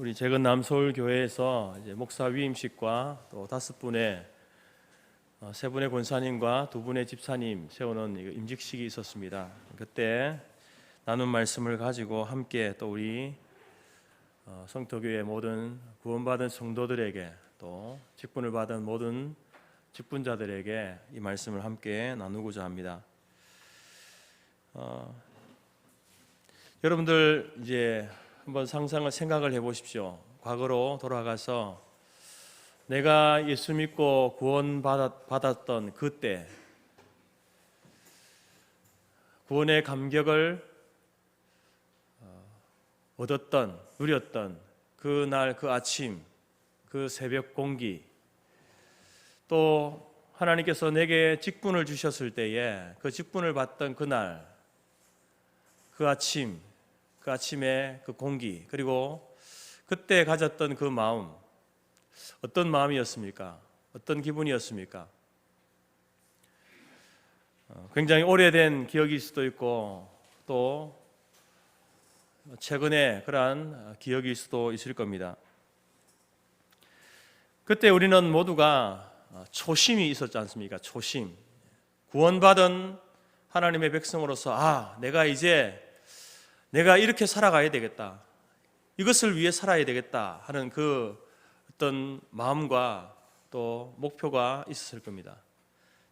우리 재건 남서울교회에서 이제 목사 위임식과 또 5분의 세 분의 권사님과 2분의 집사님 세우는 임직식이 있었습니다. 그때 나눈 말씀을 가지고 함께 또 우리 성도교회 모든 구원받은 성도들에게 또 직분을 받은 모든 직분자들에게 이 말씀을 함께 나누고자 합니다. 여러분들 이제 한번 생각을 해보십시오. 과거로 돌아가서 내가 예수 믿고 구원받았던 그때 구원의 감격을 얻었던, 누렸던 그날 그 아침, 그 새벽 공기, 또 하나님께서 내게 직분을 주셨을 때에 그 직분을 받던 그날 그 아침, 그 아침의 그 공기, 그리고 그때 가졌던 그 마음, 어떤 마음이었습니까? 어떤 기분이었습니까? 굉장히 오래된 기억일 수도 있고 또 최근에 그러한 기억일 수도 있을 겁니다. 그때 우리는 모두가 초심이 있었지 않습니까? 초심. 구원받은 하나님의 백성으로서 내가 이렇게 살아가야 되겠다, 이것을 위해 살아야 되겠다 하는 그 어떤 마음과 또 목표가 있었을 겁니다.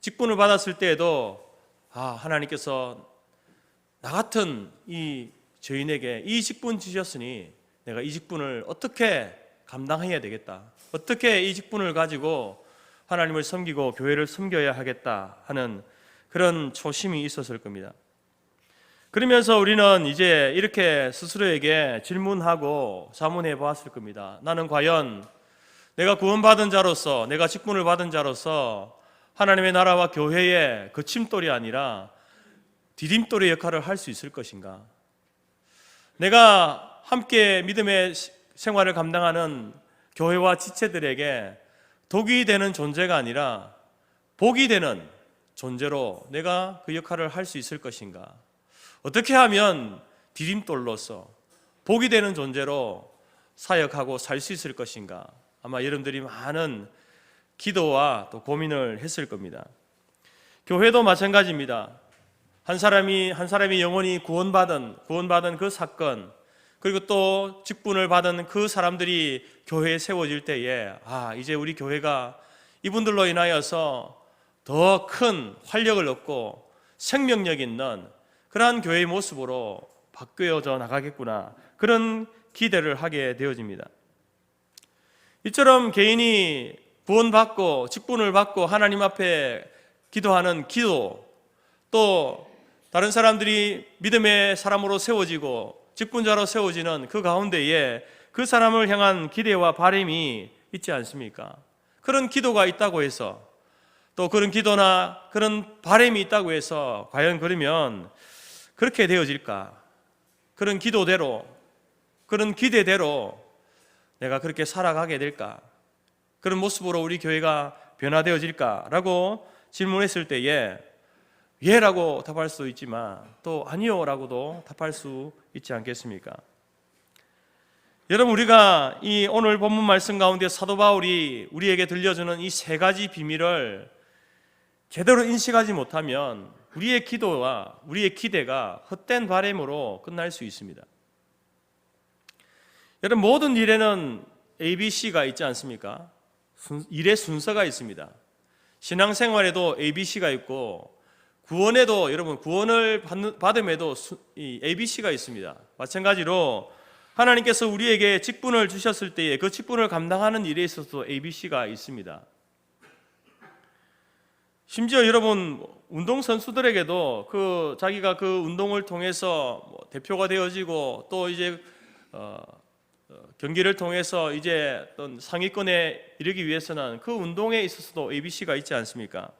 직분을 받았을 때에도 하나님께서 나 같은 이 죄인에게 이 직분 주셨으니 내가 이 직분을 어떻게 감당해야 되겠다, 어떻게 이 직분을 가지고 하나님을 섬기고 교회를 섬겨야 하겠다 하는 그런 초심이 있었을 겁니다. 그러면서 우리는 이제 이렇게 스스로에게 질문하고 자문해 보았을 겁니다. 나는 과연 내가 구원받은 자로서, 내가 직분을 받은 자로서 하나님의 나라와 교회의 거침돌이 아니라 디딤돌의 역할을 할 수 있을 것인가? 내가 함께 믿음의 생활을 감당하는 교회와 지체들에게 독이 되는 존재가 아니라 복이 되는 존재로 내가 그 역할을 할 수 있을 것인가? 어떻게 하면 디딤돌로서 복이 되는 존재로 사역하고 살 수 있을 것인가? 아마 여러분들이 많은 기도와 또 고민을 했을 겁니다. 교회도 마찬가지입니다. 한 사람이 영원히 구원받은 그 사건, 그리고 또 직분을 받은 그 사람들이 교회에 세워질 때에 이제 우리 교회가 이분들로 인하여서 더 큰 활력을 얻고 생명력 있는 그러한 교회의 모습으로 바뀌어져 나가겠구나, 그런 기대를 하게 되어집니다. 이처럼 개인이 구원받고 직분을 받고 하나님 앞에 기도하는 기도, 또 다른 사람들이 믿음의 사람으로 세워지고 직분자로 세워지는 그 가운데에 그 사람을 향한 기대와 바람이 있지 않습니까? 그런 기도가 있다고 해서, 또 그런 기도나 그런 바람이 있다고 해서 과연 그러면 그렇게 되어질까? 그런 기도대로, 그런 기대대로 내가 그렇게 살아가게 될까? 그런 모습으로 우리 교회가 변화되어질까라고 질문했을 때에 예라고 답할 수 있지만 또 아니요라고도 답할 수 있지 않겠습니까? 여러분, 우리가 이 오늘 본문 말씀 가운데 사도 바울이 우리에게 들려주는 이 3가지 비밀을 제대로 인식하지 못하면 우리의 기도와 우리의 기대가 헛된 바람으로 끝날 수 있습니다. 여러분, 모든 일에는 ABC가 있지 않습니까? 일의 순서가 있습니다. 신앙생활에도 ABC가 있고 구원에도, 여러분, 구원을 받음에도 이 ABC가 있습니다. 마찬가지로 하나님께서 우리에게 직분을 주셨을 때에 그 직분을 감당하는 일에 있어서도 ABC가 있습니다. 심지어 여러분, 운동선수들에게도 자기가 그 운동을 통해서 대표가 되어지고 또 이제 경기를 통해서 이제 어떤 상위권에 이르기 위해서는 그 운동에 있어서도 ABC가 있지 않습니까?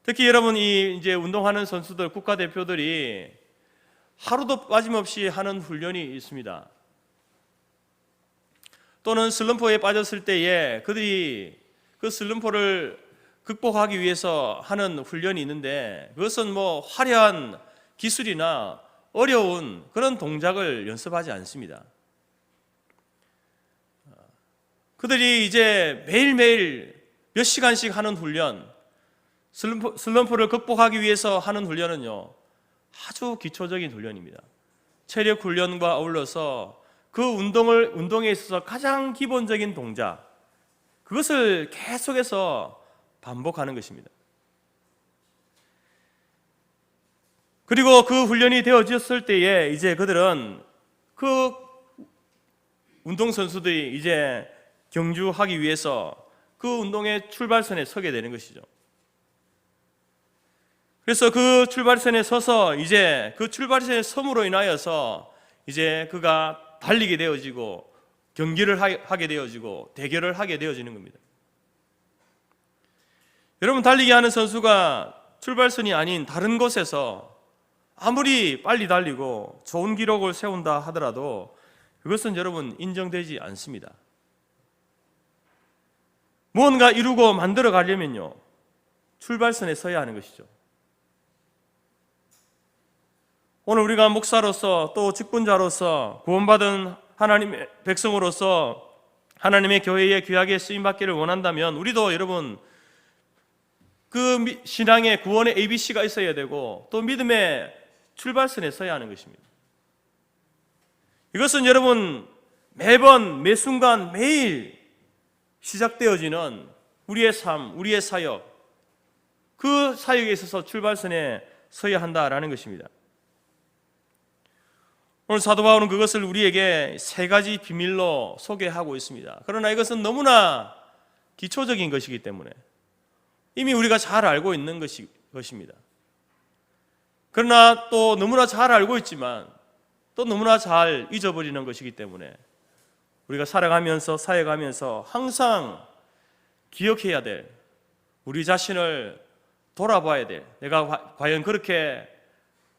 특히 여러분, 이제 운동하는 선수들, 국가대표들이 하루도 빠짐없이 하는 훈련이 있습니다. 또는 슬럼프에 빠졌을 때에 그들이 그 슬럼프를 극복하기 위해서 하는 훈련이 있는데, 그것은 화려한 기술이나 어려운 그런 동작을 연습하지 않습니다. 그들이 이제 매일매일 몇 시간씩 하는 훈련, 슬럼프를 극복하기 위해서 하는 훈련은요, 아주 기초적인 훈련입니다. 체력 훈련과 어울러서 그 운동에 있어서 가장 기본적인 동작, 그것을 계속해서 반복하는 것입니다. 그리고 그 훈련이 되어졌을 때에 이제 그들은 그 운동선수들이 이제 경주하기 위해서 그 운동의 출발선에 서게 되는 것이죠. 그래서 그 출발선에 서서 이제 그 출발선에 섬으로 인하여서 이제 그가 달리게 되어지고 경기를 하게 되어지고 대결을 하게 되어지는 겁니다. 여러분, 달리기 하는 선수가 출발선이 아닌 다른 곳에서 아무리 빨리 달리고 좋은 기록을 세운다 하더라도 그것은 여러분 인정되지 않습니다. 무언가 이루고 만들어 가려면요, 출발선에 서야 하는 것이죠. 오늘 우리가 목사로서 또 직분자로서 구원받은 하나님의 백성으로서 하나님의 교회에 귀하게 쓰임받기를 원한다면 우리도 여러분 그 신앙의 구원의 ABC가 있어야 되고 또 믿음의 출발선에 서야 하는 것입니다. 이것은 여러분 매번 매 순간 매일 시작되어지는 우리의 삶, 우리의 사역, 그 사역에 있어서 출발선에 서야 한다라는 것입니다. 오늘 사도 바울은 그것을 우리에게 세 가지 비밀로 소개하고 있습니다. 그러나 이것은 너무나 기초적인 것이기 때문에 이미 우리가 잘 알고 있는 것입니다. 그러나 또 너무나 잘 알고 있지만 또 너무나 잘 잊어버리는 것이기 때문에 우리가 살아가면서 사역하면서 항상 기억해야 될, 우리 자신을 돌아봐야 될, 내가 과연 그렇게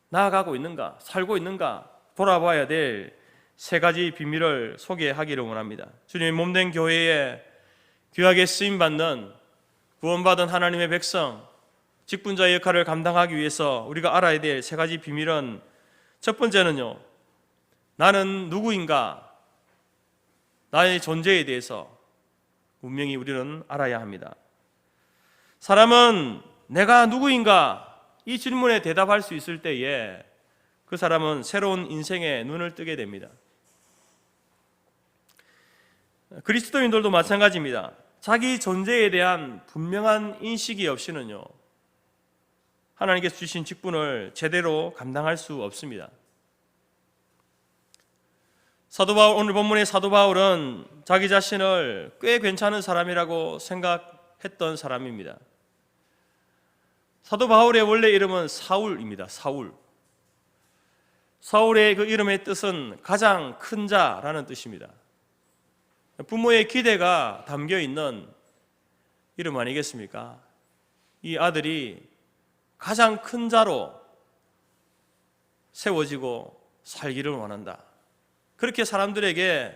나아가고 있는가, 살고 있는가 돌아봐야 될 세 가지 비밀을 소개하기를 원합니다. 주님의 몸된 교회에 귀하게 쓰임받는 구원받은 하나님의 백성, 직분자의 역할을 감당하기 위해서 우리가 알아야 될 세 가지 비밀은, 첫 번째는요, 나는 누구인가, 나의 존재에 대해서 분명히 우리는 알아야 합니다. 사람은 내가 누구인가 이 질문에 대답할 수 있을 때에 그 사람은 새로운 인생에 눈을 뜨게 됩니다. 그리스도인들도 마찬가지입니다. 자기 존재에 대한 분명한 인식이 없이는요, 하나님께서 주신 직분을 제대로 감당할 수 없습니다. 오늘 본문의 사도 바울은 자기 자신을 꽤 괜찮은 사람이라고 생각했던 사람입니다. 사도 바울의 원래 이름은 사울입니다. 사울의 그 이름의 뜻은 가장 큰 자라는 뜻입니다. 부모의 기대가 담겨 있는 이름 아니겠습니까? 이 아들이 가장 큰 자로 세워지고 살기를 원한다. 그렇게 사람들에게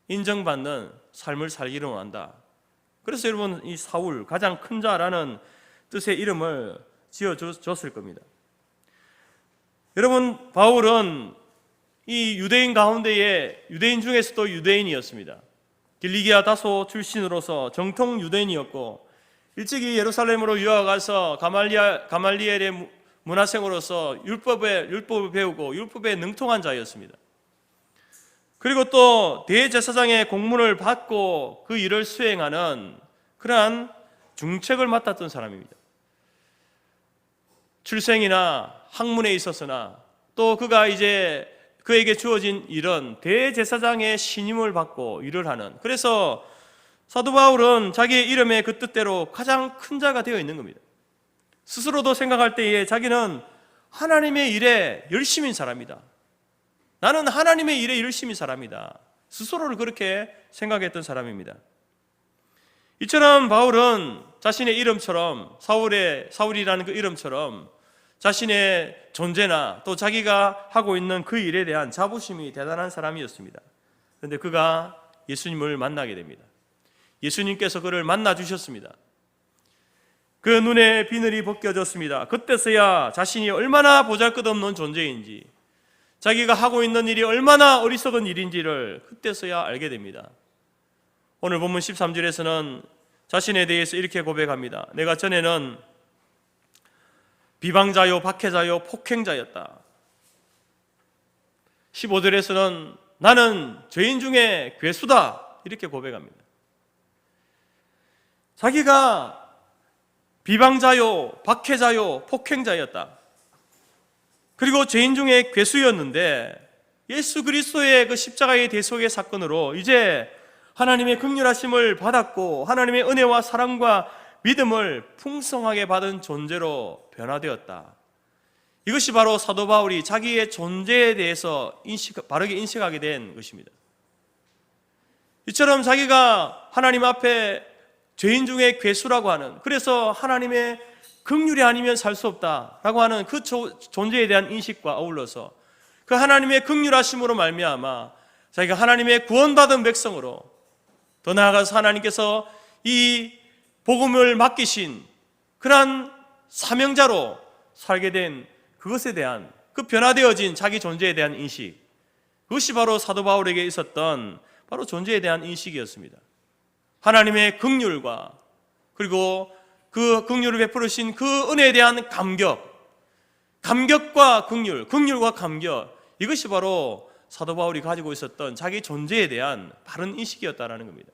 인정받는 삶을 살기를 원한다. 그래서 여러분, 이 사울, 가장 큰 자라는 뜻의 이름을 지어줬을 겁니다. 여러분, 바울은 이 유대인 가운데에 유대인 중에서도 유대인이었습니다. 길리기아 다소 출신으로서 정통 유대인이었고, 일찍이 예루살렘으로 유학 가서 가말리엘의 문화생으로서 율법을 배우고 율법에 능통한 자였습니다. 그리고 또 대제사장의 공문을 받고 그 일을 수행하는 그러한 중책을 맡았던 사람입니다. 출생이나 학문에 있어서나 또 그가 이제 그에게 주어진 일은 대제사장의 신임을 받고 일을 하는, 그래서 사도 바울은 자기의 이름의 그 뜻대로 가장 큰 자가 되어 있는 겁니다. 스스로도 생각할 때에 자기는 하나님의 일에 열심인 사람이다. 나는 하나님의 일에 열심인 사람이다. 스스로를 그렇게 생각했던 사람입니다. 이처럼 바울은 자신의 이름처럼, 사울이라는 그 이름처럼 자신의 존재나 또 자기가 하고 있는 그 일에 대한 자부심이 대단한 사람이었습니다. 그런데 그가 예수님을 만나게 됩니다. 예수님께서 그를 만나 주셨습니다. 그 눈에 비늘이 벗겨졌습니다. 그때서야 자신이 얼마나 보잘것없는 존재인지, 자기가 하고 있는 일이 얼마나 어리석은 일인지를 그때서야 알게 됩니다. 오늘 본문 13절에서는 자신에 대해서 이렇게 고백합니다. 내가 전에는 비방자요, 박해자요, 폭행자였다. 15절에서는 나는 죄인 중에 괴수다, 이렇게 고백합니다. 자기가 비방자요, 박해자요, 폭행자였다. 그리고 죄인 중에 괴수였는데 예수 그리스도의 그 십자가의 대속의 사건으로 이제 하나님의 긍휼하심을 받았고 하나님의 은혜와 사랑과 믿음을 풍성하게 받은 존재로 변화되었다. 이것이 바로 사도 바울이 자기의 존재에 대해서 바르게 인식하게 된 것입니다. 이처럼 자기가 하나님 앞에 죄인 중에 괴수라고 하는, 그래서 하나님의 긍휼이 아니면 살 수 없다라고 하는 그 존재에 대한 인식과 어울러서 그 하나님의 긍휼하심으로 말미암아 자기가 하나님의 구원받은 백성으로, 더 나아가서 하나님께서 이 복음을 맡기신 그러한 사명자로 살게 된 그것에 대한, 그 변화되어진 자기 존재에 대한 인식, 그것이 바로 사도 바울에게 있었던 바로 존재에 대한 인식이었습니다. 하나님의 긍휼과 그리고 그 긍휼을 베푸신 그 은혜에 대한 감격과 긍휼, 긍휼과 감격, 이것이 바로 사도 바울이 가지고 있었던 자기 존재에 대한 바른 인식이었다라는 겁니다.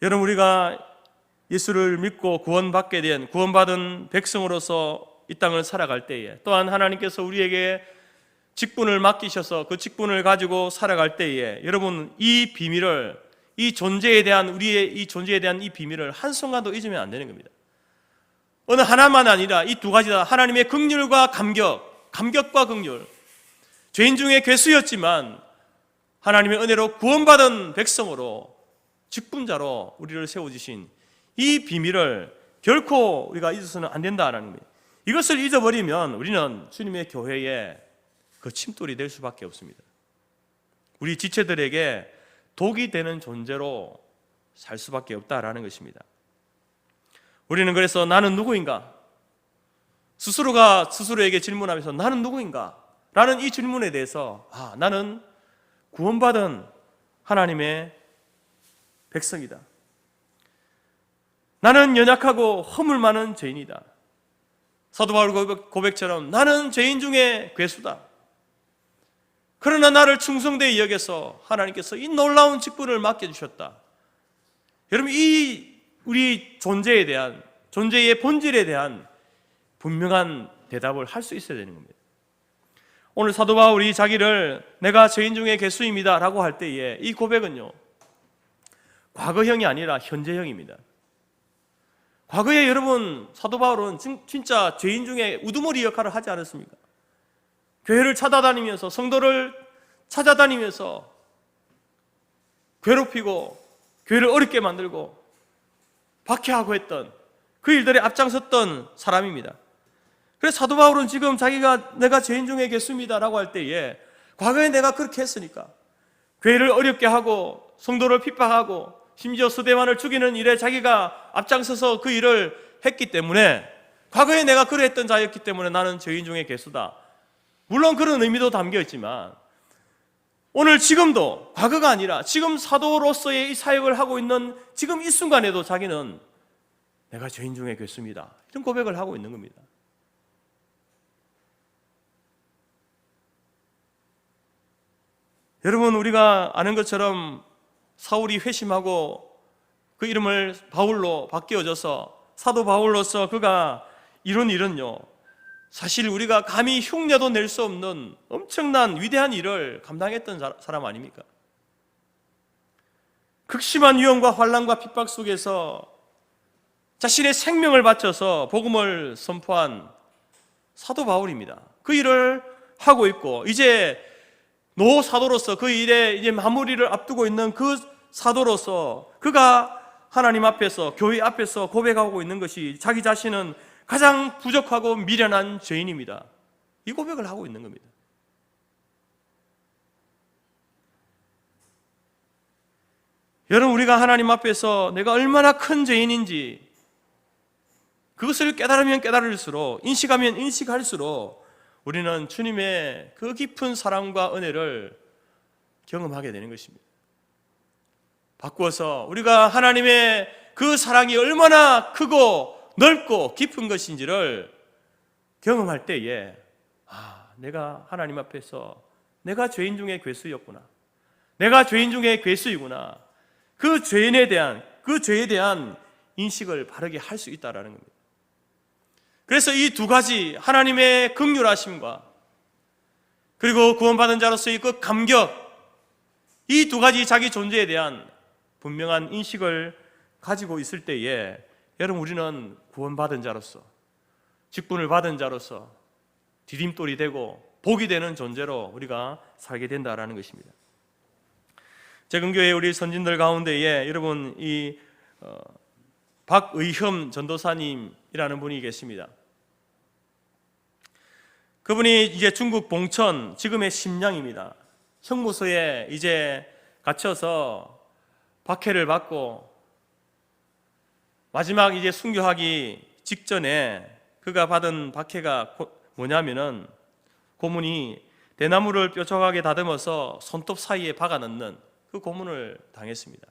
여러분, 우리가 예수를 믿고 구원받은 백성으로서 이 땅을 살아갈 때에, 또한 하나님께서 우리에게 직분을 맡기셔서 그 직분을 가지고 살아갈 때에, 여러분, 이 비밀을, 이 존재에 대한, 우리의 이 존재에 대한 이 비밀을 한순간도 잊으면 안 되는 겁니다. 어느 하나만 아니라 이 두 가지다. 하나님의 긍휼과 감격과 긍휼. 죄인 중에 괴수였지만 하나님의 은혜로 구원받은 백성으로, 직분자로 우리를 세워주신 이 비밀을 결코 우리가 잊어서는 안 된다는 겁니다. 이것을 잊어버리면 우리는 주님의 교회에 그 침돌이 될 수밖에 없습니다. 우리 지체들에게 독이 되는 존재로 살 수밖에 없다라는 것입니다. 우리는 그래서 나는 누구인가? 스스로가 스스로에게 질문하면서 나는 누구인가? 라는 이 질문에 대해서 나는 구원받은 하나님의 백성이다. 나는 연약하고 허물 많은 죄인이다. 사도 바울 고백처럼 나는 죄인 중에 괴수다. 그러나 나를 충성되이 여겨서 하나님께서 이 놀라운 직분을 맡겨주셨다. 여러분, 이 우리 존재에 대한, 존재의 본질에 대한 분명한 대답을 할 수 있어야 되는 겁니다. 오늘 사도 바울이 자기를 내가 죄인 중에 괴수입니다 라고 할 때에 이 고백은요, 과거형이 아니라 현재형입니다. 과거에 여러분, 사도 바울은 진짜 죄인 중에 우두머리 역할을 하지 않았습니까? 교회를 찾아다니면서, 성도를 찾아다니면서 괴롭히고 교회를 어렵게 만들고 박해하고 했던 그 일들에 앞장섰던 사람입니다. 그래서 사도 바울은 지금 자기가 내가 죄인 중에 괴수입니다 라고 할 때에 과거에 내가 그렇게 했으니까, 교회를 어렵게 하고 성도를 핍박하고 심지어 스데반을 죽이는 일에 자기가 앞장서서 그 일을 했기 때문에, 과거에 내가 그랬던 자였기 때문에 나는 죄인 중에 괴수다. 물론 그런 의미도 담겨 있지만 오늘 지금도, 과거가 아니라 지금 사도로서의 이 사역을 하고 있는 지금 이 순간에도 자기는 내가 죄인 중에 괴수입니다, 이런 고백을 하고 있는 겁니다. 여러분, 우리가 아는 것처럼 사울이 회심하고 그 이름을 바울로 바뀌어져서 사도 바울로서 그가 이룬 일은요, 사실 우리가 감히 흉내도 낼 수 없는 엄청난 위대한 일을 감당했던 사람 아닙니까? 극심한 위험과 환난과 핍박 속에서 자신의 생명을 바쳐서 복음을 선포한 사도 바울입니다. 그 일을 하고 있고, 이제 노 사도로서 그 일에 이제 마무리를 앞두고 있는 그 사도로서 그가 하나님 앞에서, 교회 앞에서 고백하고 있는 것이 자기 자신은 가장 부족하고 미련한 죄인입니다. 이 고백을 하고 있는 겁니다. 여러분, 우리가 하나님 앞에서 내가 얼마나 큰 죄인인지 그것을 깨달으면 깨달을수록, 인식하면 인식할수록 우리는 주님의 그 깊은 사랑과 은혜를 경험하게 되는 것입니다. 바꾸어서 우리가 하나님의 그 사랑이 얼마나 크고 넓고 깊은 것인지를 경험할 때에 내가 하나님 앞에서 내가 죄인 중에 괴수였구나, 내가 죄인 중에 괴수이구나, 그 죄에 대한 인식을 바르게 할 수 있다라는 겁니다. 그래서 이 두 가지, 하나님의 긍휼하심과 그리고 구원받은 자로서의 그 감격, 이 두 가지 자기 존재에 대한 분명한 인식을 가지고 있을 때에 여러분, 우리는 구원받은 자로서, 직분을 받은 자로서 디딤돌이 되고 복이 되는 존재로 우리가 살게 된다라는 것입니다. 재금교회 우리 선진들 가운데에 여러분, 이 박의흠 전도사님이라는 분이 계십니다. 그분이 이제 중국 봉천, 지금의 심양입니다. 형무소에 이제 갇혀서 박해를 받고 마지막 이제 순교하기 직전에 그가 받은 박해가 뭐냐면은, 고문이 대나무를 뾰족하게 다듬어서 손톱 사이에 박아 넣는 그 고문을 당했습니다.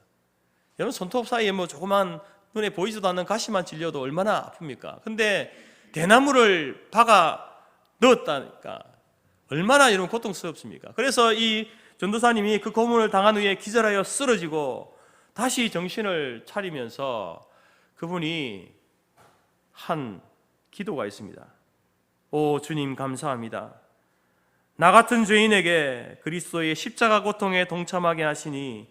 여러분, 손톱 사이에 뭐 조그만 눈에 보이지도 않는 가시만 찔려도 얼마나 아픕니까? 근데 대나무를 박아 넣었다니까 얼마나 이런 고통스럽습니까? 그래서 이 전도사님이 그 고문을 당한 후에 기절하여 쓰러지고 다시 정신을 차리면서 그분이 한 기도가 있습니다. 오 주님, 감사합니다. 나 같은 죄인에게 그리스도의 십자가 고통에 동참하게 하시니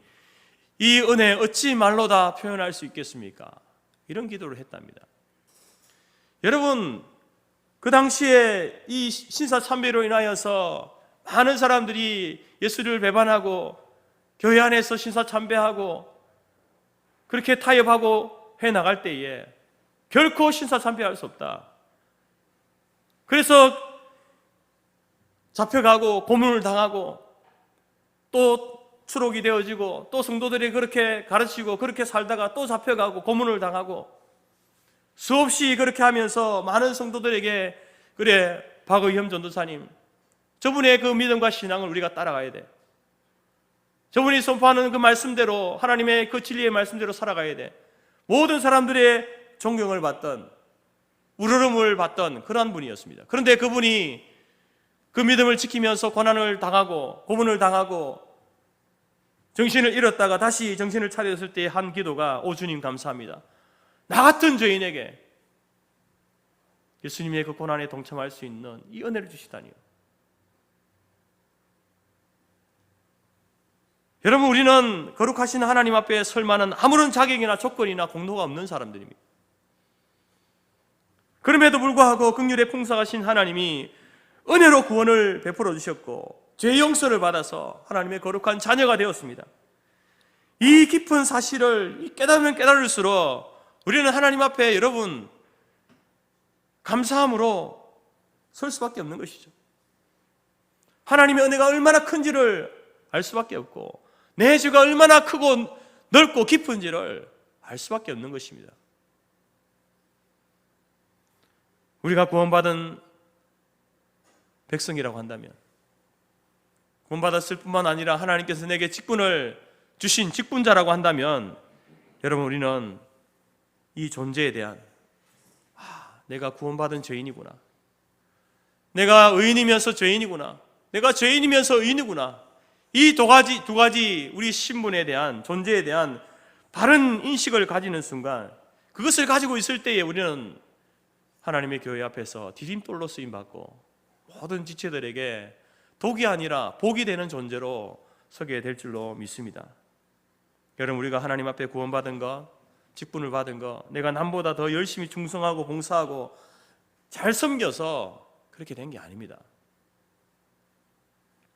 이 은혜 어찌 말로 다 표현할 수 있겠습니까? 이런 기도를 했답니다. 여러분, 그 당시에 이 신사참배로 인하여서 많은 사람들이 예수를 배반하고 교회 안에서 신사참배하고 그렇게 타협하고 해나갈 때에 결코 신사참배할 수 없다. 그래서 잡혀가고 고문을 당하고 또 추록이 되어지고 또 성도들이 그렇게 가르치고 그렇게 살다가 또 잡혀가고 고문을 당하고 수없이 그렇게 하면서 많은 성도들에게, 그래 박의흠 전도사님, 저분의 그 믿음과 신앙을 우리가 따라가야 돼. 저분이 선포하는 그 말씀대로, 하나님의 그 진리의 말씀대로 살아가야 돼. 모든 사람들의 존경을 받던, 우러름을 받던 그러한 분이었습니다. 그런데 그분이 그 믿음을 지키면서 고난을 당하고 고문을 당하고 정신을 잃었다가 다시 정신을 차렸을 때 한 기도가, 오 주님 감사합니다. 나 같은 죄인에게 예수님의 그 고난에 동참할 수 있는 이 은혜를 주시다니요. 여러분, 우리는 거룩하신 하나님 앞에 설 만한 아무런 자격이나 조건이나 공로가 없는 사람들입니다. 그럼에도 불구하고 긍휼의 풍성하신 하나님이 은혜로 구원을 베풀어 주셨고 죄 용서를 받아서 하나님의 거룩한 자녀가 되었습니다. 이 깊은 사실을 깨달으면 깨달을수록 우리는 하나님 앞에, 여러분, 감사함으로 설 수밖에 없는 것이죠. 하나님의 은혜가 얼마나 큰지를 알 수밖에 없고 내 죄가 얼마나 크고 넓고 깊은지를 알 수밖에 없는 것입니다. 우리가 구원받은 백성이라고 한다면, 구원받았을 뿐만 아니라 하나님께서 내게 직분을 주신 직분자라고 한다면, 여러분, 우리는 이 존재에 대한, 내가 구원받은 죄인이구나, 내가 의인이면서 죄인이구나, 내가 죄인이면서 의인이구나, 이 두 가지 우리 신분에 대한, 존재에 대한 바른 인식을 가지는 순간, 그것을 가지고 있을 때에 우리는 하나님의 교회 앞에서 디딤돌로 쓰임받고 모든 지체들에게 독이 아니라 복이 되는 존재로 서게 될 줄로 믿습니다. 여러분, 우리가 하나님 앞에 구원받은 것, 직분을 받은 것, 내가 남보다 더 열심히 충성하고 봉사하고 잘 섬겨서 그렇게 된 게 아닙니다.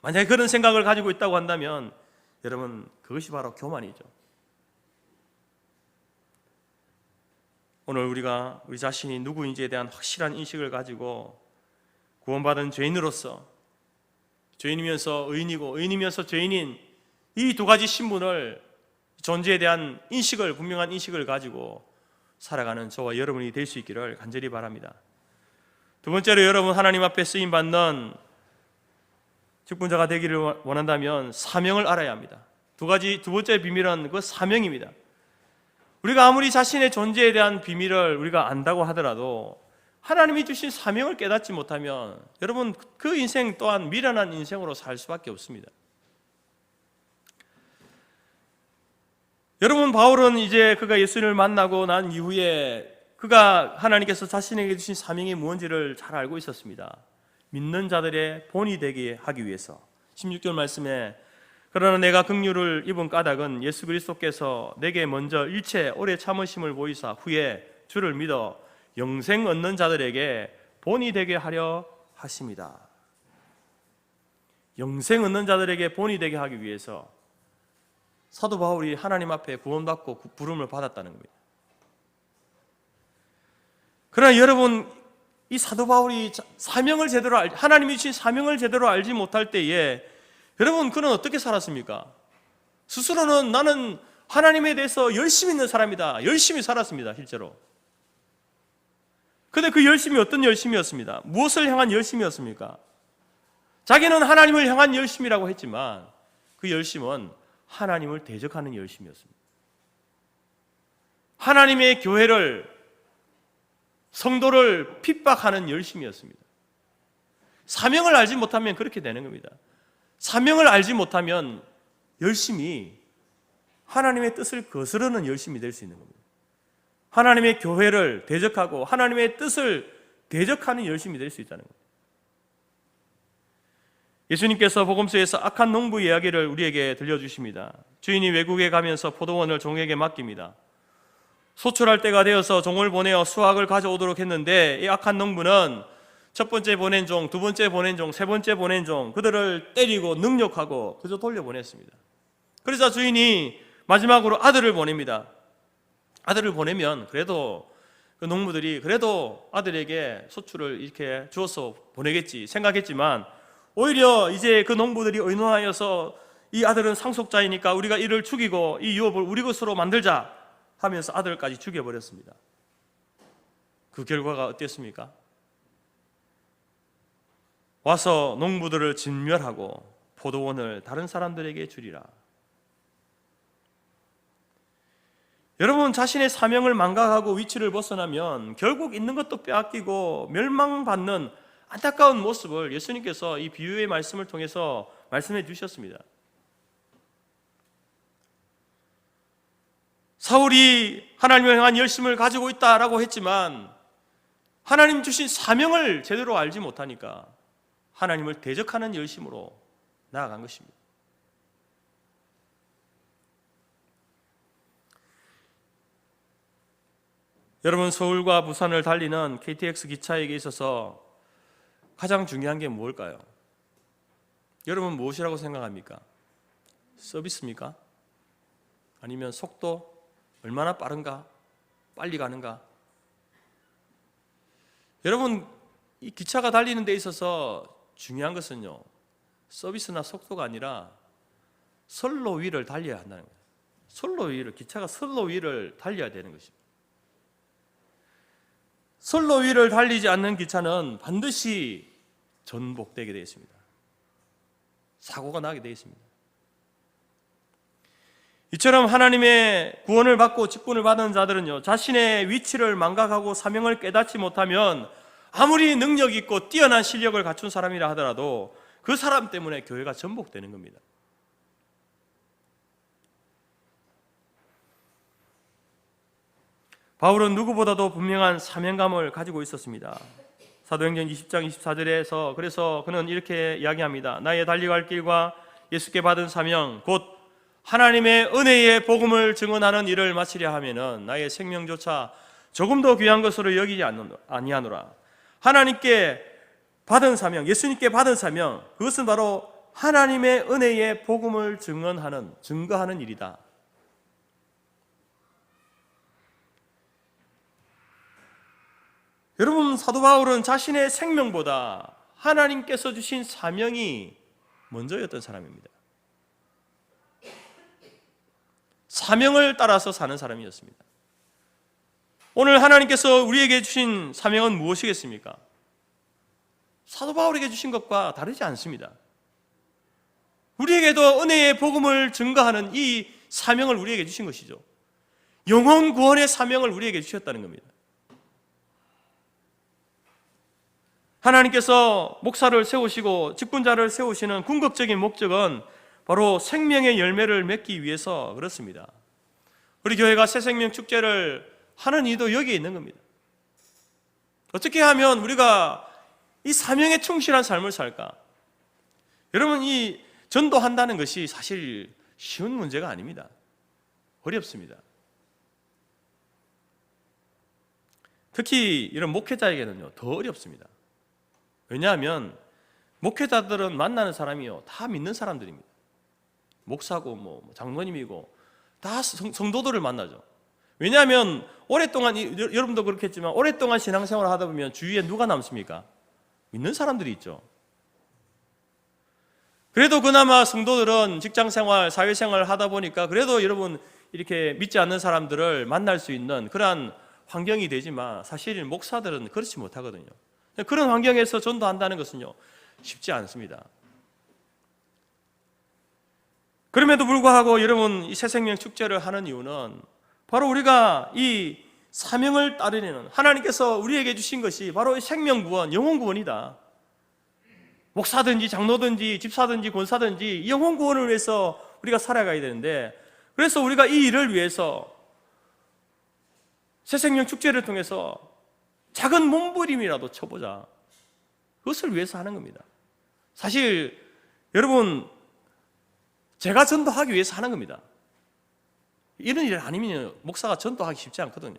만약에 그런 생각을 가지고 있다고 한다면 여러분, 그것이 바로 교만이죠. 오늘 우리가 우리 자신이 누구인지에 대한 확실한 인식을 가지고 구원받은 죄인으로서, 죄인이면서 의인이고 의인이면서 죄인인 이 두 가지 신분을, 존재에 대한 인식을, 분명한 인식을 가지고 살아가는 저와 여러분이 될 수 있기를 간절히 바랍니다. 두 번째로, 여러분, 하나님 앞에 쓰임받는 직분자가 되기를 원한다면 사명을 알아야 합니다. 두 번째 비밀은 그 사명입니다. 우리가 아무리 자신의 존재에 대한 비밀을 우리가 안다고 하더라도 하나님이 주신 사명을 깨닫지 못하면 여러분 그 인생 또한 미련한 인생으로 살 수밖에 없습니다. 여러분 바울은 이제 그가 예수님을 만나고 난 이후에 그가 하나님께서 자신에게 주신 사명이 무엇인지를 잘 알고 있었습니다. 믿는 자들의 본이 되게 하기 위해서. 16절 말씀에 그러나 내가 긍휼을 입은 까닭은 예수 그리스도께서 내게 먼저 일체 오래 참으심을 보이사 후에 주를 믿어 영생 얻는 자들에게 본이 되게 하려 하십니다. 영생 얻는 자들에게 본이 되게 하기 위해서 사도 바울이 하나님 앞에 구원받고 부름을 받았다는 겁니다. 그러나 여러분 이 사도 바울이 사명을 제대로 하나님이 주신 사명을 제대로 알지 못할 때에 여러분 그는 어떻게 살았습니까? 스스로는 나는 하나님에 대해서 열심히 있는 사람이다. 열심히 살았습니다. 실제로. 그런데 그 열심이 어떤 열심이었습니다. 무엇을 향한 열심이었습니까? 자기는 하나님을 향한 열심이라고 했지만 그 열심은 하나님을 대적하는 열심이었습니다. 하나님의 교회를 성도를 핍박하는 열심이었습니다. 사명을 알지 못하면 그렇게 되는 겁니다. 사명을 알지 못하면 열심히 하나님의 뜻을 거스르는 열심이 될 수 있는 겁니다. 하나님의 교회를 대적하고 하나님의 뜻을 대적하는 열심이 될 수 있다는 겁니다. 예수님께서 복음서에서 악한 농부 이야기를 우리에게 들려주십니다. 주인이 외국에 가면서 포도원을 종에게 맡깁니다. 소출할 때가 되어서 종을 보내어 수확을 가져오도록 했는데 이 악한 농부는 첫 번째 보낸 종, 두 번째 보낸 종, 세 번째 보낸 종 그들을 때리고 능욕하고 그저 돌려보냈습니다. 그래서 주인이 마지막으로 아들을 보냅니다. 아들을 보내면 그래도 그 농부들이 그래도 아들에게 소출을 이렇게 주어서 보내겠지 생각했지만 오히려 이제 그 농부들이 의논하여서 이 아들은 상속자이니까 우리가 이를 죽이고 이 유업을 우리 것으로 만들자 하면서 아들까지 죽여버렸습니다. 그 결과가 어땠습니까? 와서 농부들을 진멸하고 포도원을 다른 사람들에게 주리라. 여러분 자신의 사명을 망각하고 위치를 벗어나면 결국 있는 것도 빼앗기고 멸망받는 안타까운 모습을 예수님께서 이 비유의 말씀을 통해서 말씀해 주셨습니다. 사울이 하나님을 향한 열심을 가지고 있다라고 했지만 하나님 주신 사명을 제대로 알지 못하니까 하나님을 대적하는 열심으로 나아간 것입니다. 여러분 서울과 부산을 달리는 KTX 기차에게 있어서 가장 중요한 게 무엇일까요? 여러분 무엇이라고 생각합니까? 서비스입니까? 아니면 속도? 얼마나 빠른가? 빨리 가는가? 여러분 이 기차가 달리는 데 있어서 중요한 것은요 서비스나 속도가 아니라 선로 위를 달려야 한다는 거예요. 선로 위를, 기차가 선로 위를 달려야 되는 것입니다. 선로 위를 달리지 않는 기차는 반드시 전복되게 되어 있습니다. 사고가 나게 되어 있습니다. 이처럼 하나님의 구원을 받고 직분을 받은 자들은요 자신의 위치를 망각하고 사명을 깨닫지 못하면 아무리 능력 있고 뛰어난 실력을 갖춘 사람이라 하더라도 그 사람 때문에 교회가 전복되는 겁니다. 바울은 누구보다도 분명한 사명감을 가지고 있었습니다. 사도행전 20장 24절에서 그래서 그는 이렇게 이야기합니다. 나의 달려갈 길과 예수께 받은 사명 곧 하나님의 은혜의 복음을 증언하는 일을 마치려 하면은 나의 생명조차 조금 더 귀한 것으로 여기지 아니하노라. 하나님께 받은 사명, 예수님께 받은 사명, 그것은 바로 하나님의 은혜의 복음을 증거하는 일이다. 여러분 사도 바울은 자신의 생명보다 하나님께서 주신 사명이 먼저였던 사람입니다. 사명을 따라서 사는 사람이었습니다. 오늘 하나님께서 우리에게 주신 사명은 무엇이겠습니까? 사도 바울에게 주신 것과 다르지 않습니다. 우리에게도 은혜의 복음을 증거하는 이 사명을 우리에게 주신 것이죠. 영혼 구원의 사명을 우리에게 주셨다는 겁니다. 하나님께서 목사를 세우시고 직분자를 세우시는 궁극적인 목적은 바로 생명의 열매를 맺기 위해서 그렇습니다. 우리 교회가 새생명 축제를 하는 이유도 여기에 있는 겁니다. 어떻게 하면 우리가 이 사명에 충실한 삶을 살까? 여러분, 이 전도한다는 것이 사실 쉬운 문제가 아닙니다. 어렵습니다. 특히 이런 목회자에게는요, 더 어렵습니다. 왜냐하면 목회자들은 만나는 사람이요, 다 믿는 사람들입니다. 목사고 장로님이고 다 성도들을 만나죠. 왜냐하면 오랫동안, 여러분도 그렇겠지만 오랫동안 신앙생활을 하다 보면 주위에 누가 남습니까? 믿는 사람들이 있죠. 그래도 그나마 성도들은 직장생활, 사회생활을 하다 보니까 그래도 여러분 이렇게 믿지 않는 사람들을 만날 수 있는 그러한 환경이 되지만 사실 목사들은 그렇지 못하거든요. 그런 환경에서 전도한다는 것은요, 쉽지 않습니다. 그럼에도 불구하고 여러분, 이 새생명 축제를 하는 이유는 바로 우리가 이 사명을 따르려는, 하나님께서 우리에게 주신 것이 바로 이 생명구원, 영혼구원이다. 목사든지 장로든지 집사든지 권사든지 영혼구원을 위해서 우리가 살아가야 되는데, 그래서 우리가 이 일을 위해서 새생명 축제를 통해서 작은 몸부림이라도 쳐보자, 그것을 위해서 하는 겁니다. 사실 여러분, 제가 전도하기 위해서 하는 겁니다. 이런 일 아니면 목사가 전도하기 쉽지 않거든요.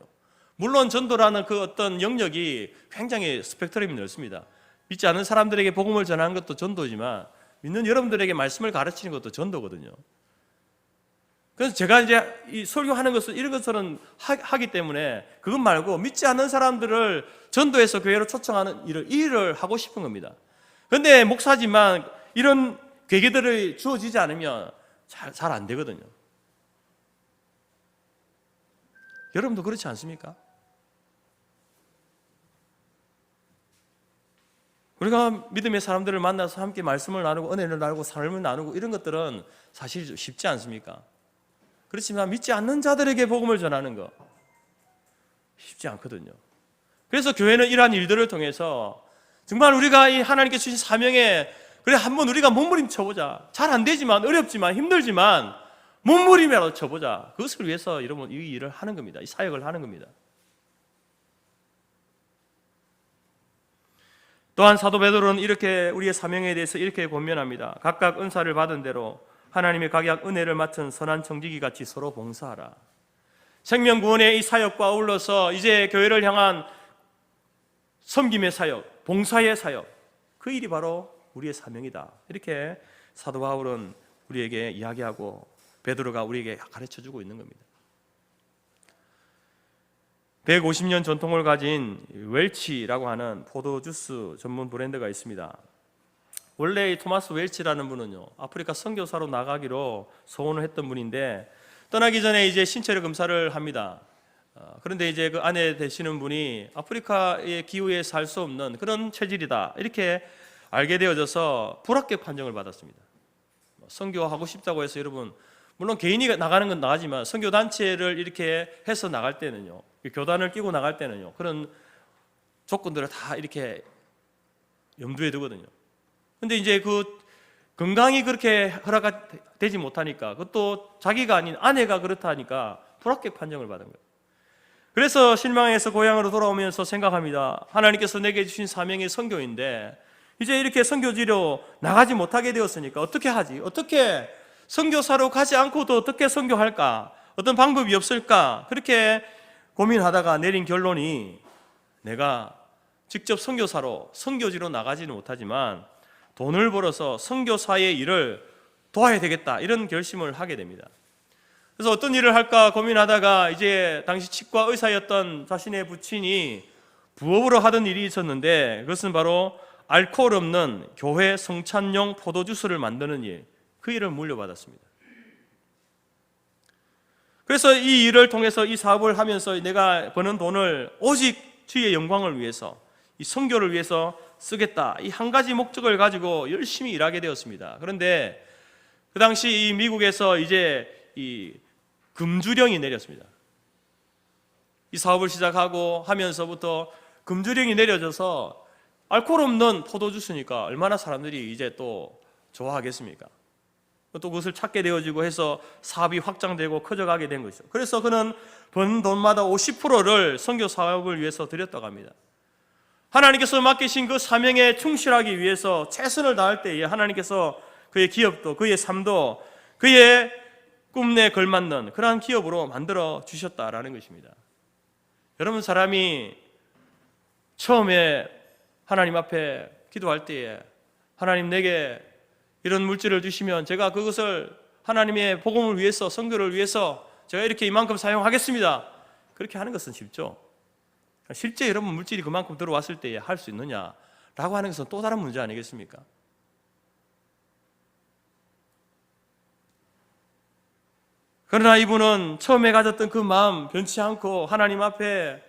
물론 전도라는 그 어떤 영역이 굉장히 스펙트럼이 넓습니다. 믿지 않는 사람들에게 복음을 전하는 것도 전도지만 믿는 여러분들에게 말씀을 가르치는 것도 전도거든요. 그래서 제가 이제 이 설교하는 것을 이런 것들은 하기 때문에 그것 말고 믿지 않는 사람들을 전도해서 교회로 초청하는 이 일을 하고 싶은 겁니다. 그런데 목사지만 이런 계기들이 주어지지 않으면 잘 안 되거든요. 여러분도 그렇지 않습니까? 우리가 믿음의 사람들을 만나서 함께 말씀을 나누고 은혜를 나누고 삶을 나누고 이런 것들은 사실 쉽지 않습니까? 그렇지만 믿지 않는 자들에게 복음을 전하는 거 쉽지 않거든요. 그래서 교회는 이러한 일들을 통해서 정말 우리가 이 하나님께 주신 사명에 그래 한번 우리가 몸부림 쳐보자. 잘 안 되지만 어렵지만 힘들지만 몸부림이라도 쳐보자. 그것을 위해서 여러분 이 일을 하는 겁니다. 이 사역을 하는 겁니다. 또한 사도 베드로는 이렇게 우리의 사명에 대해서 이렇게 권면합니다. 각각 은사를 받은 대로 하나님의 각약 은혜를 맡은 선한 청지기 같이 서로 봉사하라. 생명구원의 이 사역과 어울러서 이제 교회를 향한 섬김의 사역, 봉사의 사역, 그 일이 바로 우리의 사명이다. 이렇게 사도 바울은 우리에게 이야기하고 베드로가 우리에게 가르쳐주고 있는 겁니다. 150년 전통을 가진 웰치라고 하는 포도주스 전문 브랜드가 있습니다. 원래 이 토마스 웰치라는 분은요, 아프리카 선교사로 나가기로 소원을 했던 분인데 떠나기 전에 이제 신체를 검사를 합니다. 그런데 이제 그 아내 되시는 분이 아프리카의 기후에 살 수 없는 그런 체질이다, 이렇게 알게 되어져서 불합격 판정을 받았습니다. 선교하고 싶다고 해서 여러분, 물론 개인이 나가는 건 나가지만 선교 단체를 이렇게 해서 나갈 때는요, 교단을 끼고 나갈 때는요, 그런 조건들을 다 이렇게 염두에 두거든요. 근데 이제 그 건강이 그렇게 허락되지 못하니까, 그것도 자기가 아닌 아내가 그렇다니까 불합격 판정을 받은 거예요. 그래서 실망해서 고향으로 돌아오면서 생각합니다. 하나님께서 내게 주신 사명이 선교인데 이제 이렇게 선교지로 나가지 못하게 되었으니까 어떻게 하지? 어떻게 선교사로 가지 않고도 어떻게 선교할까? 어떤 방법이 없을까? 그렇게 고민하다가 내린 결론이, 내가 직접 선교사로 선교지로 나가지는 못하지만 돈을 벌어서 선교사의 일을 도와야 되겠다, 이런 결심을 하게 됩니다. 그래서 어떤 일을 할까 고민하다가 이제 당시 치과 의사였던 자신의 부친이 부업으로 하던 일이 있었는데, 그것은 바로 알코올 없는 교회 성찬용 포도주스를 만드는 일, 그 일을 물려받았습니다. 그래서 이 일을 통해서 이 사업을 하면서 내가 버는 돈을 오직 주의 영광을 위해서, 이 선교를 위해서 쓰겠다, 이 한 가지 목적을 가지고 열심히 일하게 되었습니다. 그런데 그 당시 이 미국에서 이제 이 금주령이 내렸습니다. 이 사업을 시작하고 하면서부터 금주령이 내려져서 알코올 없는 포도주스니까 얼마나 사람들이 이제 또 좋아하겠습니까? 또 그것을 찾게 되어지고 해서 사업이 확장되고 커져가게 된 것이죠. 그래서 그는 번 돈마다 50%를 선교 사업을 위해서 드렸다고 합니다. 하나님께서 맡기신 그 사명에 충실하기 위해서 최선을 다할 때에 하나님께서 그의 기업도 그의 삶도 그의 꿈에 걸맞는 그러한 기업으로 만들어 주셨다라는 것입니다. 여러분, 사람이 처음에 하나님 앞에 기도할 때에 하나님 내게 이런 물질을 주시면 제가 그것을 하나님의 복음을 위해서, 선교를 위해서 제가 이렇게 이만큼 사용하겠습니다, 그렇게 하는 것은 쉽죠. 실제 여러분 물질이 그만큼 들어왔을 때에 할 수 있느냐라고 하는 것은 또 다른 문제 아니겠습니까? 그러나 이분은 처음에 가졌던 그 마음 변치 않고 하나님 앞에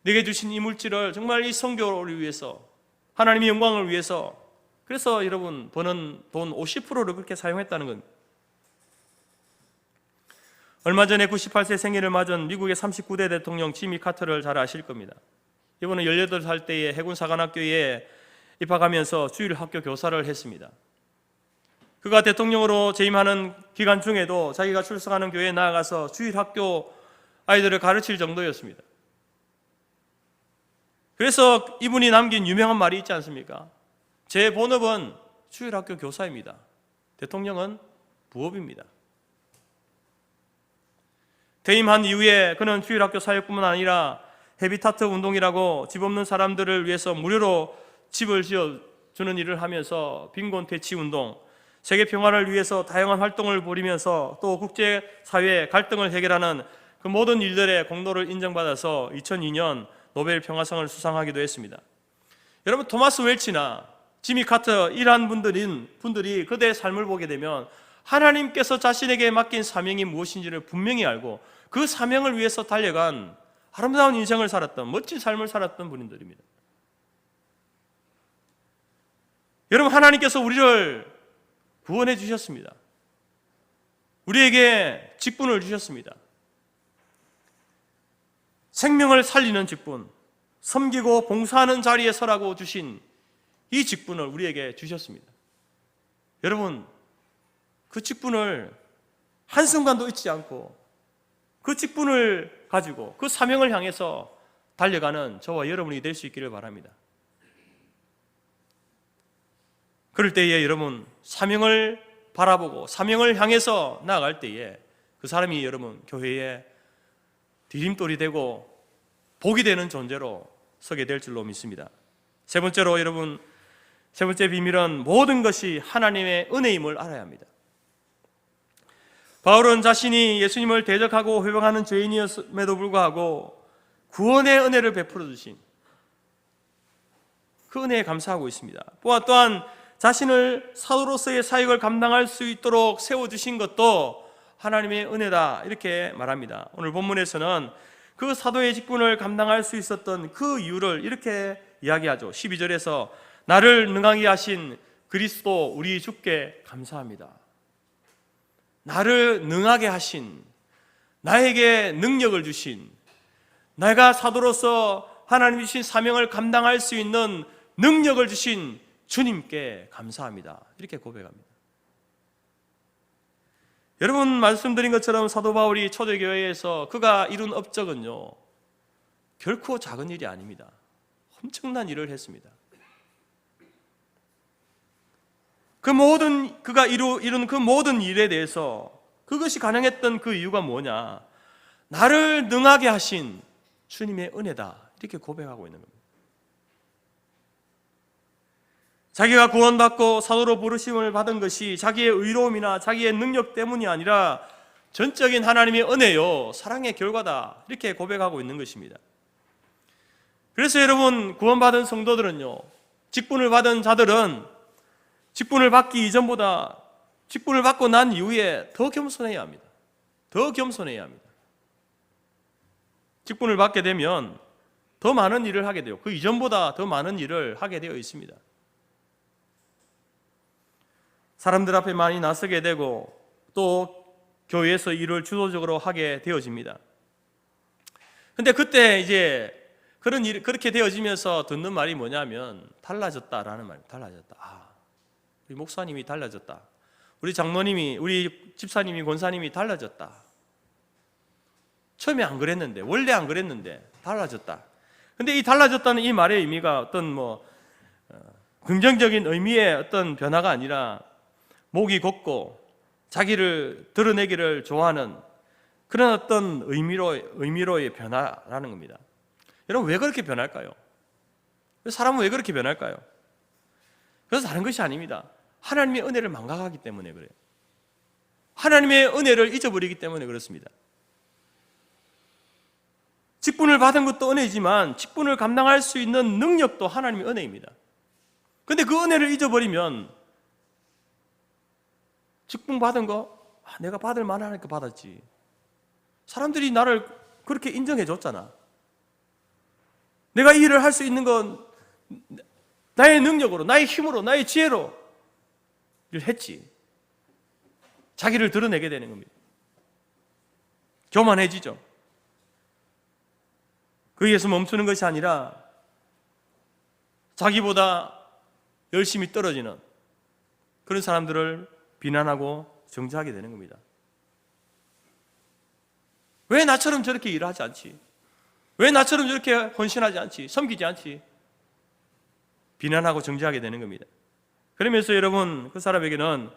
내게 주신 이 물질을 정말 이 선교를 위해서, 하나님의 영광을 위해서, 그래서 여러분 버는 돈 50%를 그렇게 사용했다는 건, 얼마 전에 98세 생일을 맞은 미국의 39대 대통령 지미 카터를 잘 아실 겁니다. 이분은 18살 때에 해군사관학교에 입학하면서 주일학교 교사를 했습니다. 그가 대통령으로 재임하는 기간 중에도 자기가 출석하는 교회에 나아가서 주일학교 아이들을 가르칠 정도였습니다. 그래서 이분이 남긴 유명한 말이 있지 않습니까? 제 본업은 주일학교 교사입니다. 대통령은 부업입니다. 퇴임한 이후에 그는 주일학교 사역뿐만 아니라 헤비타트 운동이라고 집 없는 사람들을 위해서 무료로 집을 지어주는 일을 하면서 빈곤 퇴치 운동, 세계 평화를 위해서 다양한 활동을 벌이면서 또 국제사회의 갈등을 해결하는 그 모든 일들의 공로를 인정받아서 2002년 노벨 평화상을 수상하기도 했습니다. 여러분, 토마스 웰치나 지미 카터 이러한 분들이 그들의 삶을 보게 되면 하나님께서 자신에게 맡긴 사명이 무엇인지를 분명히 알고 그 사명을 위해서 달려간 아름다운 인생을 살았던, 멋진 삶을 살았던 분들입니다. 여러분, 하나님께서 우리를 구원해 주셨습니다. 우리에게 직분을 주셨습니다. 생명을 살리는 직분, 섬기고 봉사하는 자리에 서라고 주신 이 직분을 우리에게 주셨습니다. 여러분, 그 직분을 한순간도 잊지 않고 그 직분을 가지고 그 사명을 향해서 달려가는 저와 여러분이 될 수 있기를 바랍니다. 그럴 때에 여러분, 사명을 바라보고 사명을 향해서 나아갈 때에 그 사람이 여러분 교회에 디딤돌이 되고 복이 되는 존재로 서게 될 줄로 믿습니다. 세 번째로 여러분, 세 번째 비밀은 모든 것이 하나님의 은혜임을 알아야 합니다. 바울은 자신이 예수님을 대적하고 회방하는 죄인이었음에도 불구하고 구원의 은혜를 베풀어 주신 그 은혜에 감사하고 있습니다. 또한 자신을 사도로서의 사역을 감당할 수 있도록 세워주신 것도 하나님의 은혜다, 이렇게 말합니다. 오늘 본문에서는 그 사도의 직분을 감당할 수 있었던 그 이유를 이렇게 이야기하죠. 12절에서 나를 능하게 하신 그리스도 우리 주께 감사합니다. 나를 능하게 하신, 나에게 능력을 주신, 내가 사도로서 하나님 주신 사명을 감당할 수 있는 능력을 주신 주님께 감사합니다, 이렇게 고백합니다. 여러분, 말씀드린 것처럼 사도 바울이 초대교회에서 그가 이룬 업적은요 결코 작은 일이 아닙니다. 엄청난 일을 했습니다. 그가 이룬 그 모든 일에 대해서 그것이 가능했던 그 이유가 뭐냐? 나를 능하게 하신 주님의 은혜다, 이렇게 고백하고 있는 겁니다. 자기가 구원받고 사도로 부르심을 받은 것이 자기의 의로움이나 자기의 능력 때문이 아니라 전적인 하나님의 은혜요 사랑의 결과다, 이렇게 고백하고 있는 것입니다. 그래서 여러분, 구원받은 성도들은요, 직분을 받은 자들은 직분을 받기 이전보다 직분을 받고 난 이후에 더 겸손해야 합니다. 더 겸손해야 합니다. 직분을 받게 되면 더 많은 일을 하게 돼요. 그 이전보다 더 많은 일을 하게 되어 있습니다. 사람들 앞에 많이 나서게 되고 또 교회에서 일을 주도적으로 하게 되어집니다. 근데 그때 이제 그렇게 되어지면서 듣는 말이 뭐냐면 달라졌다라는 말입니다. 달라졌다. 우리 목사님이 달라졌다. 우리 장로님이, 우리 집사님이, 권사님이 달라졌다. 처음에 안 그랬는데, 원래 안 그랬는데 달라졌다. 근데 이 달라졌다는 이 말의 의미가 어떤 긍정적인 의미의 어떤 변화가 아니라 목이 곱고 자기를 드러내기를 좋아하는 그런 어떤 의미로의 변화라는 겁니다. 여러분, 왜 그렇게 변할까요? 사람은 왜 그렇게 변할까요? 그래서 다른 것이 아닙니다. 하나님의 은혜를 망각하기 때문에 그래요. 하나님의 은혜를 잊어버리기 때문에 그렇습니다. 직분을 받은 것도 은혜지만 직분을 감당할 수 있는 능력도 하나님의 은혜입니다. 그런데 그 은혜를 잊어버리면 직분 받은 거 내가 받을 만하니까 받았지. 사람들이 나를 그렇게 인정해 줬잖아. 내가 이 일을 할 수 있는 건 나의 능력으로, 나의 힘으로, 나의 지혜로 일을 했지. 자기를 드러내게 되는 겁니다. 교만해지죠. 거기에서 멈추는 것이 아니라 자기보다 열심히 떨어지는 그런 사람들을 비난하고 정죄하게 되는 겁니다. 왜 나처럼 저렇게 일을 하지 않지? 왜 나처럼 저렇게 헌신하지 않지? 섬기지 않지? 비난하고 정죄하게 되는 겁니다. 그러면서 여러분, 그 사람에게는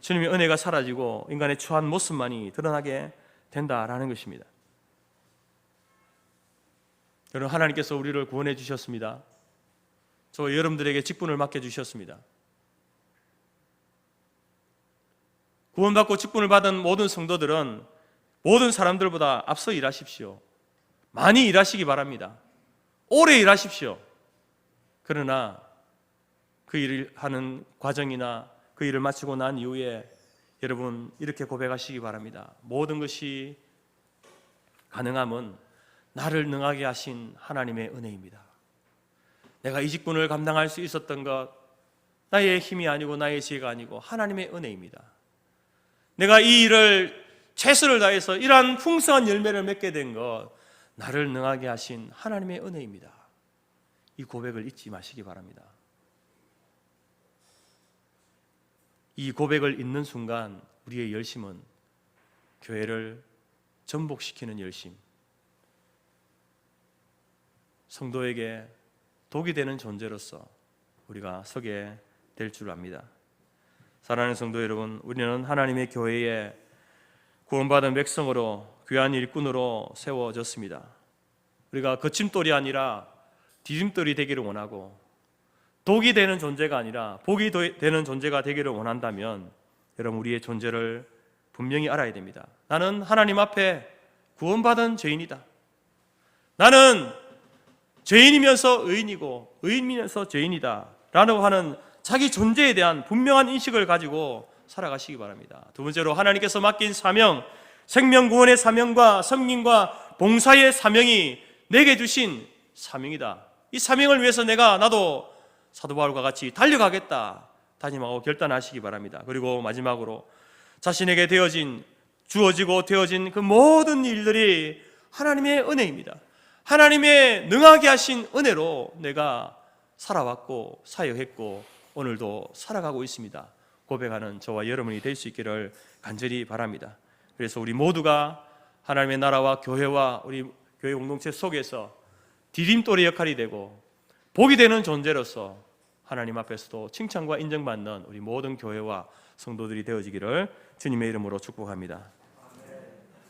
주님의 은혜가 사라지고 인간의 추한 모습만이 드러나게 된다라는 것입니다. 여러분, 하나님께서 우리를 구원해 주셨습니다. 저 여러분들에게 직분을 맡겨주셨습니다. 구원받고 직분을 받은 모든 성도들은 모든 사람들보다 앞서 일하십시오. 많이 일하시기 바랍니다. 오래 일하십시오. 그러나 그 일을 하는 과정이나 그 일을 마치고 난 이후에 여러분 이렇게 고백하시기 바랍니다. 모든 것이 가능함은 나를 능하게 하신 하나님의 은혜입니다. 내가 이 직분을 감당할 수 있었던 것 나의 힘이 아니고 나의 지혜가 아니고 하나님의 은혜입니다. 내가 이 일을 최선을 다해서 이러한 풍성한 열매를 맺게 된 것 나를 능하게 하신 하나님의 은혜입니다. 이 고백을 잊지 마시기 바랍니다. 이 고백을 잊는 순간 우리의 열심은 교회를 전복시키는 열심, 성도에게 독이 되는 존재로서 우리가 서게 될 줄 압니다. 사랑하는 성도 여러분, 우리는 하나님의 교회에 구원받은 백성으로 귀한 일꾼으로 세워졌습니다. 우리가 거침돌이 아니라 디딤돌이 되기를 원하고 독이 되는 존재가 아니라 복이 되는 존재가 되기를 원한다면 여러분 우리의 존재를 분명히 알아야 됩니다. 나는 하나님 앞에 구원받은 죄인이다. 나는 죄인이면서 의인이고 의인이면서 죄인이다 라고 하는 자기 존재에 대한 분명한 인식을 가지고 살아가시기 바랍니다. 두 번째로 하나님께서 맡긴 사명, 생명구원의 사명과 섬김과 봉사의 사명이 내게 주신 사명이다. 이 사명을 위해서 나도 사도 바울과 같이 달려가겠다 다짐하고 결단하시기 바랍니다. 그리고 마지막으로 자신에게 주어지고 되어진 그 모든 일들이 하나님의 은혜입니다. 하나님의 능하게 하신 은혜로 내가 살아왔고 사역했고 오늘도 살아가고 있습니다. 고백하는 저와 여러분이 될 수 있기를 간절히 바랍니다. 그래서 우리 모두가 하나님의 나라와 교회와 우리 교회 공동체 속에서 디딤돌의 역할이 되고 복이 되는 존재로서 하나님 앞에서도 칭찬과 인정받는 우리 모든 교회와 성도들이 되어지기를 주님의 이름으로 축복합니다.